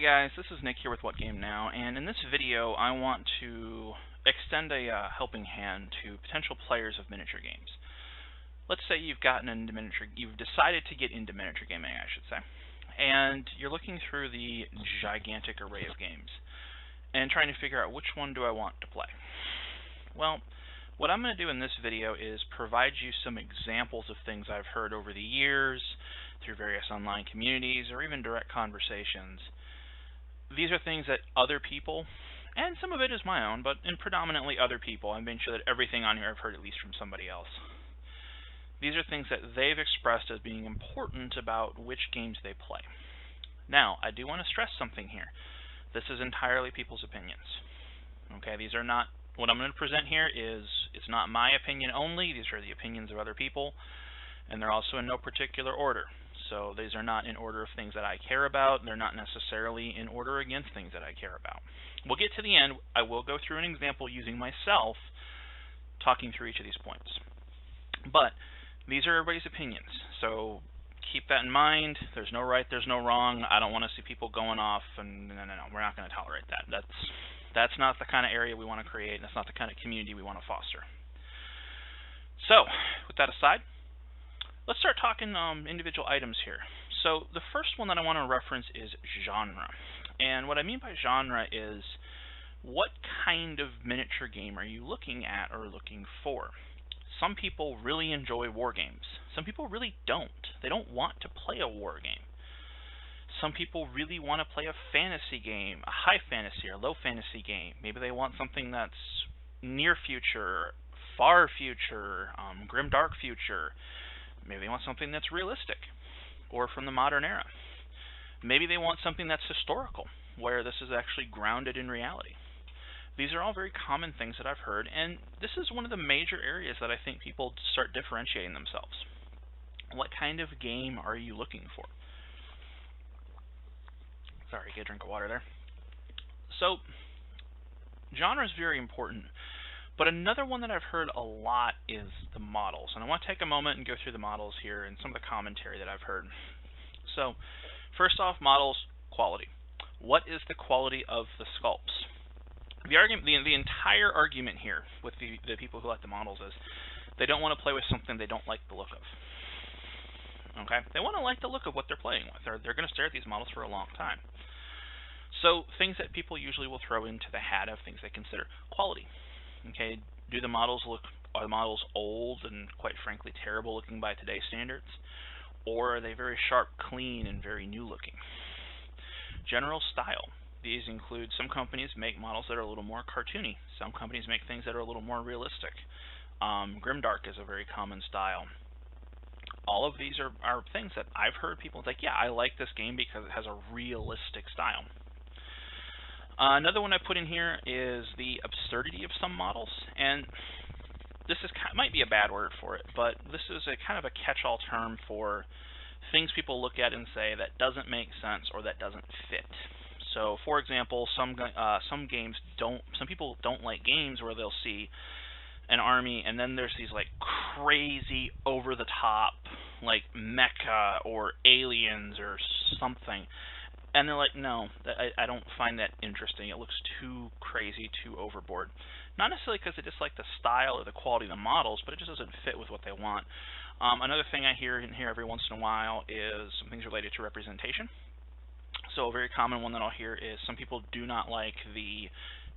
guys, this is Nick here with What Game Now, and in this video I want to extend a helping hand to potential players of miniature games. Let's say you've decided to get into miniature gaming, I should say, and you're looking through the gigantic array of games and trying to figure out which one do I want to play. Well, what I'm going to do in this video is provide you some examples of things I've heard over the years through various online communities or even direct conversations. These are things that other people, and some of it is my own, but predominantly other people, I've made sure that everything on here I've heard at least from somebody else. These are things that they've expressed as being important about which games they play. Now, I do want to stress something here. This is entirely people's opinions. Okay, these are not, what I'm going to present here it's not my opinion only, these are the opinions of other people, and they're also in no particular order. So these are not in order of things that I care about. They're not necessarily in order against things that I care about. We'll get to the end. I will go through an example using myself talking through each of these points. But these are everybody's opinions. So keep that in mind. There's no right, there's no wrong. I don't want to see people going off, and no, we're not going to tolerate that. That's not the kind of area we want to create, and that's not the kind of community we want to foster. So, with that aside, let's start talking individual items here. So the first one that I want to reference is genre. And what I mean by genre is what kind of miniature game are you looking at or looking for? Some people really enjoy war games. Some people really don't. They don't want to play a war game. Some people really want to play a fantasy game, a high fantasy or low fantasy game. Maybe they want something that's near future, far future, grim dark future. Maybe they want something that's realistic or from the modern era. Maybe they want something that's historical, where this is actually grounded in reality. These are all very common things that I've heard, and this is one of the major areas that I think people start differentiating themselves. What kind of game are you looking for? Sorry, get a drink of water there. So, genre is very important. But another one that I've heard a lot is the models. And I want to take a moment and go through the models here and some of the commentary that I've heard. So, first off, models, quality. What is the quality of the sculpts? The entire argument here with the people who like the models is they don't want to play with something they don't like the look of. Okay? They want to like the look of what they're playing with. They're going to stare at these models for a long time. So, things that people usually will throw into the hat of things they consider quality. Okay, are the models old and quite frankly terrible looking by today's standards? Or are they very sharp, clean, and very new looking? General style. These include some companies make models that are a little more cartoony. Some companies make things that are a little more realistic. Grimdark is a very common style. All of these are things that I've heard people think, yeah, I like this game because it has a realistic style. Another one I put in here is the absurdity of some models, and this might be a bad word for it, but this is a kind of a catch-all term for things people look at and say that doesn't make sense or that doesn't fit. So, for example, some people don't like games where they'll see an army and then there's these like crazy over-the-top like mecha or aliens or something. And they're like, no, I don't find that interesting. It looks too crazy, too overboard. Not necessarily because they dislike the style or the quality of the models, but it just doesn't fit with what they want. Another thing I hear in here every once in a while is some things related to representation. So a very common one that I'll hear is some people do not like the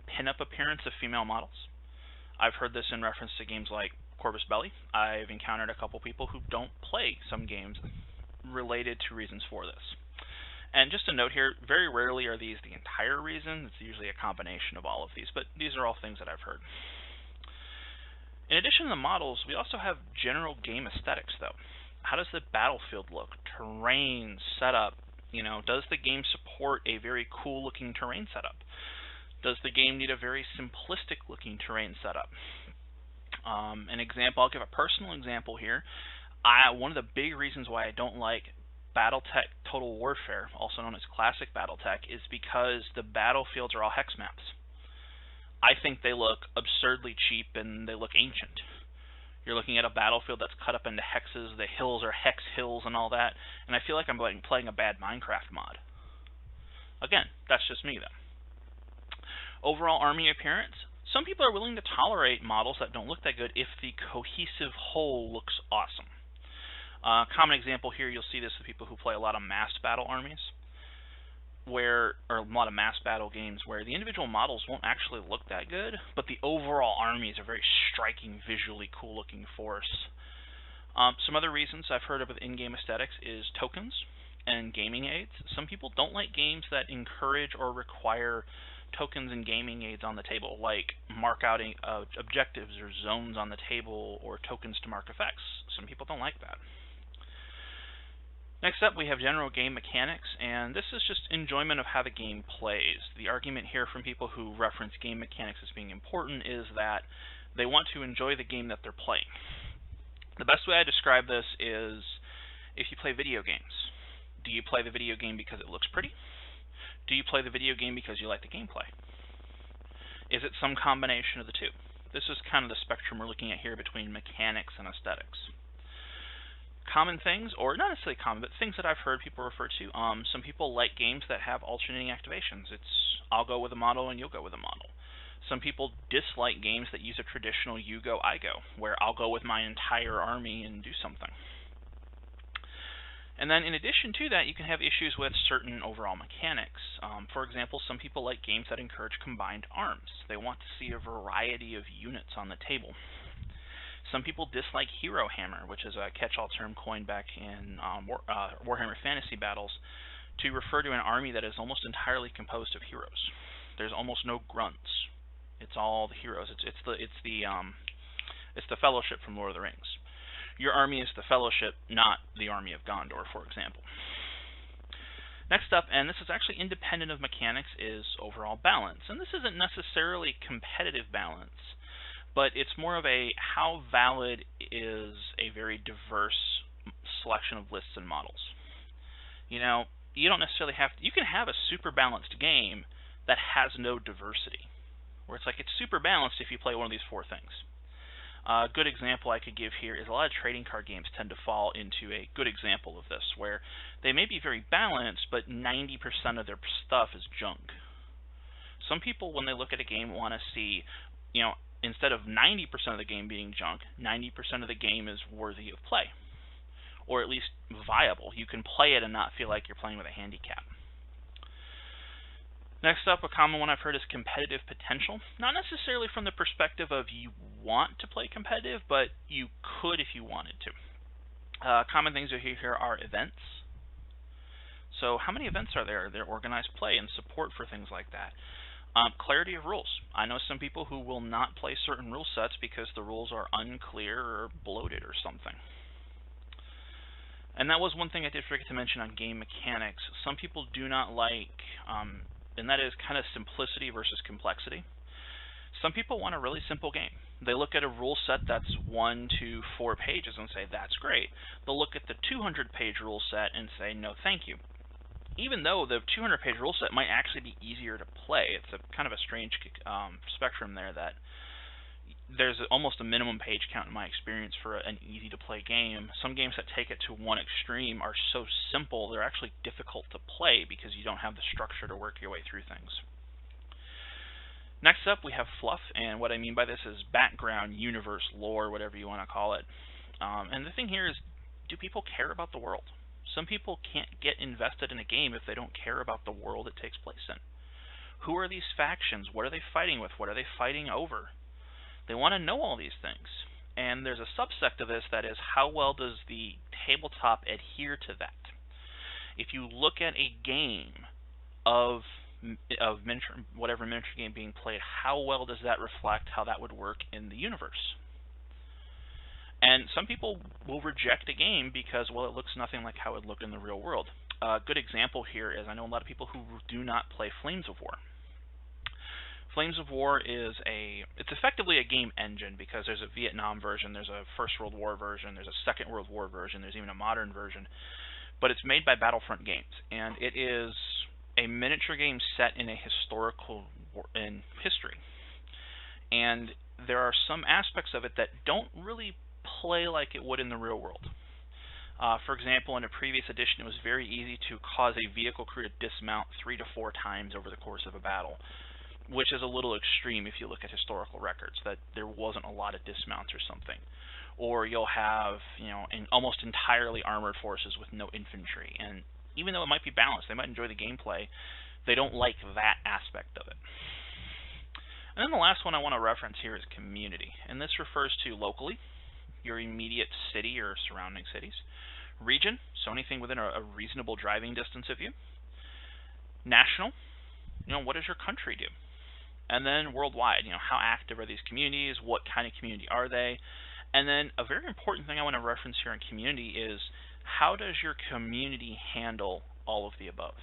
pinup appearance of female models. I've heard this in reference to games like Corvus Belli. I've encountered a couple people who don't play some games related to reasons for this. And just a note here, very rarely are these the entire reason. It's usually a combination of all of these, but these are all things that I've heard. In addition to the models, we also have general game aesthetics, though. How does the battlefield look? Terrain, setup, does the game support a very cool-looking terrain setup? Does the game need a very simplistic-looking terrain setup? An example, I'll give a personal example here. One of the big reasons why I don't like Battletech Total Warfare, also known as Classic Battletech, is because the battlefields are all hex maps. I think they look absurdly cheap and they look ancient. You're looking at a battlefield that's cut up into hexes, the hills are hex hills and all that, and I feel like I'm playing a bad Minecraft mod. Again, that's just me, though. Overall army appearance. Some people are willing to tolerate models that don't look that good if the cohesive whole looks awesome. Common example here, you'll see this with people who play a lot of mass battle armies, or a lot of mass battle games, where the individual models won't actually look that good, but the overall army is a very striking, visually cool-looking force. Some other reasons I've heard of with in-game aesthetics is tokens and gaming aids. Some people don't like games that encourage or require tokens and gaming aids on the table, like mark out objectives or zones on the table, or tokens to mark effects. Some people don't like that. Next up, we have general game mechanics, and this is just enjoyment of how the game plays. The argument here from people who reference game mechanics as being important is that they want to enjoy the game that they're playing. The best way I describe this is if you play video games. Do you play the video game because it looks pretty? Do you play the video game because you like the gameplay? Is it some combination of the two? This is kind of the spectrum we're looking at here between mechanics and aesthetics. Common things, or not necessarily common, but things that I've heard people refer to. Some people like games that have alternating activations. It's I'll go with a model and you'll go with a model. Some people dislike games that use a traditional you go, I go, where I'll go with my entire army and do something. And then in addition to that, you can have issues with certain overall mechanics. For example, some people like games that encourage combined arms. They want to see a variety of units on the table. Some people dislike Hero Hammer, which is a catch-all term coined back in Warhammer Fantasy Battles to refer to an army that is almost entirely composed of heroes. There's almost no grunts. It's all the heroes. It's the Fellowship from Lord of the Rings. Your army is the Fellowship, not the Army of Gondor, for example. Next up, and this is actually independent of mechanics, is overall balance. And this isn't necessarily competitive balance, but it's more of a how valid is a very diverse selection of lists and models. You know, you don't necessarily have to, you can have a super balanced game that has no diversity, where it's like it's super balanced if you play one of these four things. A good example I could give here is a lot of trading card games tend to fall into a good example of this, where they may be very balanced, but 90% of their stuff is junk. Some people, when they look at a game, want to see, you know, instead of 90% of the game being junk, 90% of the game is worthy of play, or at least viable. You can play it and not feel like you're playing with a handicap. Next up, a common one I've heard is competitive potential. Not necessarily from the perspective of you want to play competitive, but you could if you wanted to. Common things you hear here are events. So how many events are there? There organized play and support for things like that. Clarity of rules. I know some people who will not play certain rule sets because the rules are unclear or bloated or something. And that was one thing I did forget to mention on game mechanics. Some people do not like, and that is kind of simplicity versus complexity. Some people want a really simple game. They look at a rule set that's 1 to 4 pages and say, that's great. They'll look at the 200-page rule set and say, no thank you. Even though the 200-page rule set might actually be easier to play. It's a kind of a strange spectrum there, that there's almost a minimum page count in my experience for an easy-to-play game. Some games that take it to one extreme are so simple they're actually difficult to play because you don't have the structure to work your way through things. Next up, we have fluff, and what I mean by this is background, universe, lore, whatever you want to call it. And the thing here is, do people care about the world? Some people can't get invested in a game if they don't care about the world it takes place in. Who are these factions? What are they fighting with? What are they fighting over? They want to know all these things. And there's a subsect of this that is, how well does the tabletop adhere to that? If you look at a game of miniature, whatever miniature game being played, how well does that reflect how that would work in the universe? And some people will reject a game because, well, it looks nothing like how it looked in the real world. A good example here is I know a lot of people who do not play Flames of War. Flames of War is it's effectively a game engine because there's a Vietnam version, there's a First World War version, there's a Second World War version, there's even a modern version. But it's made by Battlefront Games, and it is a miniature game set in a historical in history. And there are some aspects of it that don't really play like it would in the real world. For example, in a previous edition, it was very easy to cause a vehicle crew to dismount 3 to 4 times over the course of a battle, which is a little extreme if you look at historical records, that there wasn't a lot of dismounts or something. Or you'll have, almost entirely armored forces with no infantry, and even though it might be balanced, they might enjoy the gameplay, they don't like that aspect of it. And then the last one I want to reference here is community, and this refers to locally, your immediate city or surrounding cities. Region, so anything within a reasonable driving distance of you. National, what does your country do? And then worldwide, how active are these communities? What kind of community are they? And then a very important thing I want to reference here in community is, how does your community handle all of the above?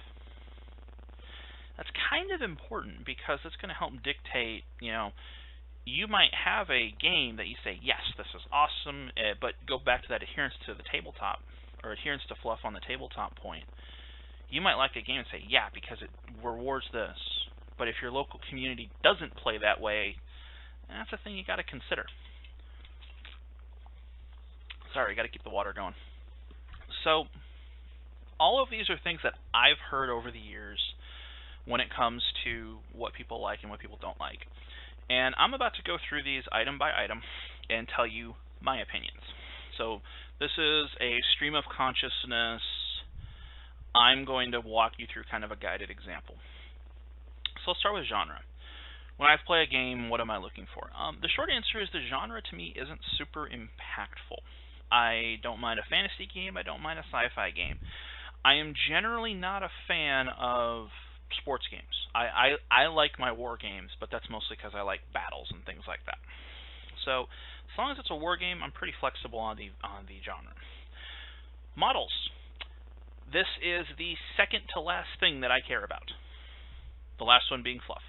That's kind of important because it's going to help dictate, you might have a game that you say, yes, this is awesome, but go back to that adherence to the tabletop, or adherence to fluff on the tabletop point. You might like a game and say, yeah, because it rewards this. But if your local community doesn't play that way, that's a thing you got to consider. Sorry, got to keep the water going. So, all of these are things that I've heard over the years when it comes to what people like and what people don't like. And I'm about to go through these item by item and tell you my opinions. So this is a stream of consciousness. I'm going to walk you through kind of a guided example. So I'll start with genre. When I play a game, what am I looking for? The short answer is the genre to me isn't super impactful. I don't mind a fantasy game. I don't mind a sci-fi game. I am generally not a fan of sports games. I like my war games, but that's mostly because I like battles and things like that. So as long as it's a war game, I'm pretty flexible on the genre. Models. This is the second to last thing that I care about. The last one being fluff.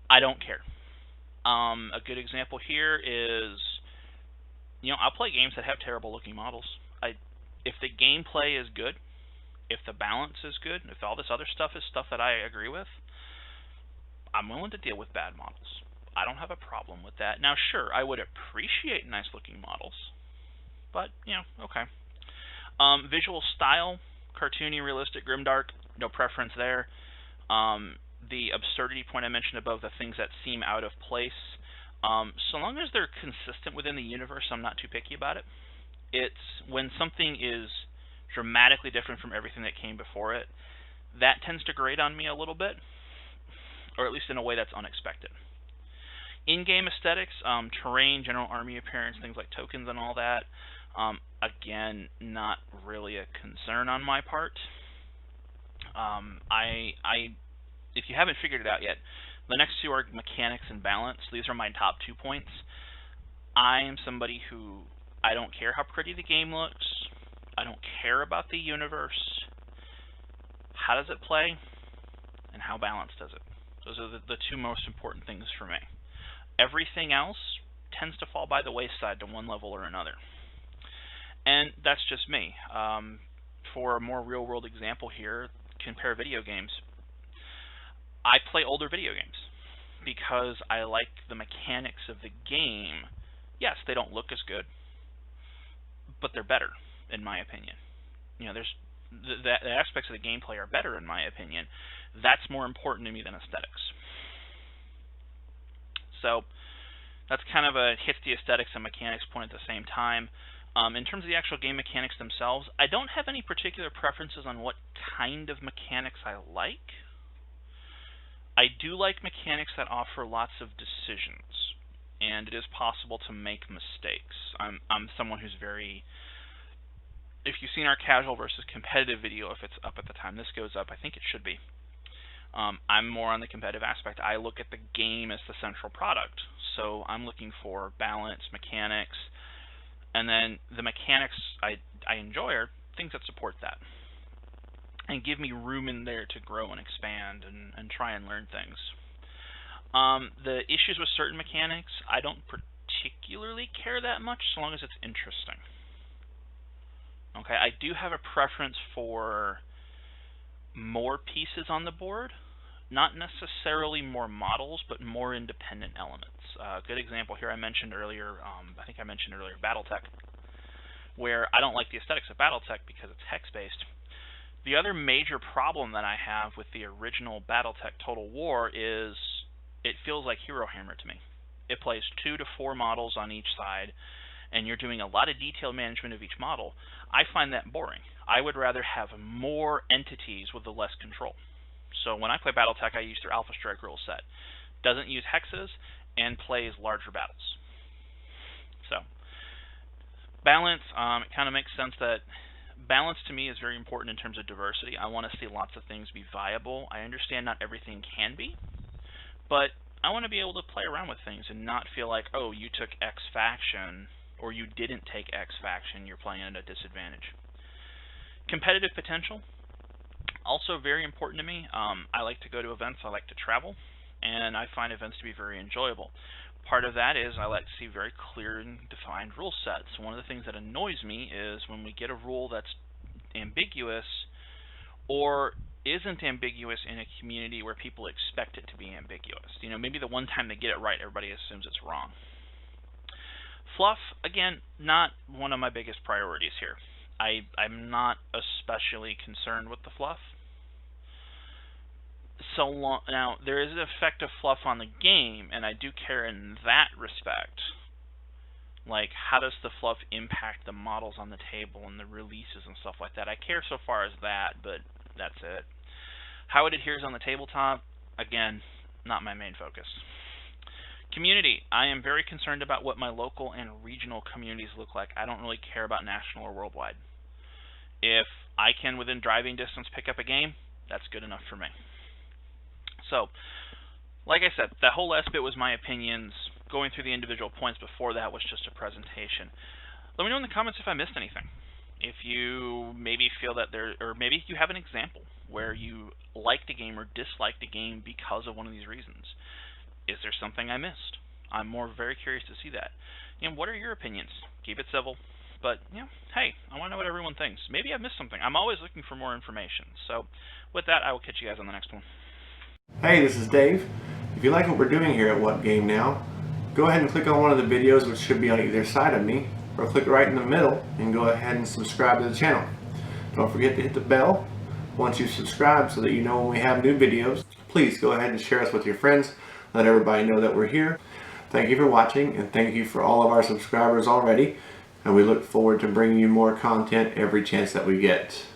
I don't care. A good example here is, I'll play games that have terrible looking models. If the gameplay is good, if the balance is good, if all this other stuff is stuff that I agree with, I'm willing to deal with bad models. I don't have a problem with that. Now, sure, I would appreciate nice-looking models, but, okay. Visual style, cartoony, realistic, grimdark, no preference there. The absurdity point I mentioned above, the things that seem out of place, so long as they're consistent within the universe, I'm not too picky about it. It's when something is dramatically different from everything that came before it, that tends to grate on me a little bit, or at least in a way that's unexpected. In-game aesthetics, terrain, general army appearance, things like tokens and all that, again, not really a concern on my part. If you haven't figured it out yet, the next two are mechanics and balance. These are my top 2 points. I am somebody who, I don't care how pretty the game looks. I don't care about the universe. How does it play? And how balanced is it? Those are the two most important things for me. Everything else tends to fall by the wayside to one level or another. And that's just me. For a more real-world example here, compare video games. I play older video games because I like the mechanics of the game. Yes, they don't look as good, but they're better, in my opinion. There's the aspects of the gameplay are better, in my opinion. That's more important to me than aesthetics. So that's kind of a hits the aesthetics and mechanics point at the same time. In terms of the actual game mechanics themselves, I don't have any particular preferences on what kind of mechanics I like. I do like mechanics that offer lots of decisions, and it is possible to make mistakes. I'm someone who's very... If you've seen our casual versus competitive video, if it's up at the time this goes up, I think it should be. I'm more on the competitive aspect. I look at the game as the central product. So I'm looking for balance, mechanics, and then the mechanics I enjoy are things that support that and give me room in there to grow and expand and try and learn things. The issues with certain mechanics, I don't particularly care that much so long as it's interesting. Okay, I do have a preference for more pieces on the board, not necessarily more models, but more independent elements. A good example here I think I mentioned earlier, BattleTech. where I don't like the aesthetics of BattleTech because it's hex-based. The other major problem that I have with the original BattleTech Total War is it feels like Hero Hammer to me. It plays 2 to 4 models on each side, and you're doing a lot of detailed management of each model. I find that boring. I would rather have more entities with the less control. So when I play BattleTech, I use their Alpha Strike rule set. Doesn't use hexes and plays larger battles. So balance, it kind of makes sense that balance to me is very important in terms of diversity. I want to see lots of things be viable. I understand not everything can be, but I want to be able to play around with things and not feel like, oh, you took X faction or you didn't take X faction, you're playing at a disadvantage. Competitive potential, also very important to me. I like to go to events, I like to travel, and I find events to be very enjoyable. Part of that is I like to see very clear and defined rule sets. One of the things that annoys me is when we get a rule that's ambiguous or isn't ambiguous in a community where people expect it to be ambiguous. You know, maybe the one time they get it right, everybody assumes it's wrong. Fluff, again, not one of my biggest priorities here. I'm not especially concerned with the fluff. So long, now, there is an effect of fluff on the game, and I do care in that respect. Like, how does the fluff impact the models on the table and the releases and stuff like that? I care so far as that, but that's it. How it adheres on the tabletop, again, not my main focus. Community, I am very concerned about what my local and regional communities look like. I don't really care about national or worldwide. If I can, within driving distance, pick up a game, that's good enough for me. So, like I said, that whole last bit was my opinions. Going through the individual points before that was just a presentation. Let me know in the comments if I missed anything. If you maybe feel that or maybe you have an example where you liked a game or disliked a game because of one of these reasons. Is there something I missed? I'm very curious to see that. And what are your opinions? Keep it civil. But, you know, hey, I want to know what everyone thinks. Maybe I missed something. I'm always looking for more information. So, with that, I will catch you guys on the next one. Hey, this is Dave. If you like what we're doing here at What Game Now, go ahead and click on one of the videos which should be on either side of me, or click right in the middle and go ahead and subscribe to the channel. Don't forget to hit the bell once you subscribe so that you know when we have new videos. Please go ahead and share us with your friends. Let everybody know that we're here. Thank you for watching, and thank you for all of our subscribers already. And we look forward to bringing you more content every chance that we get.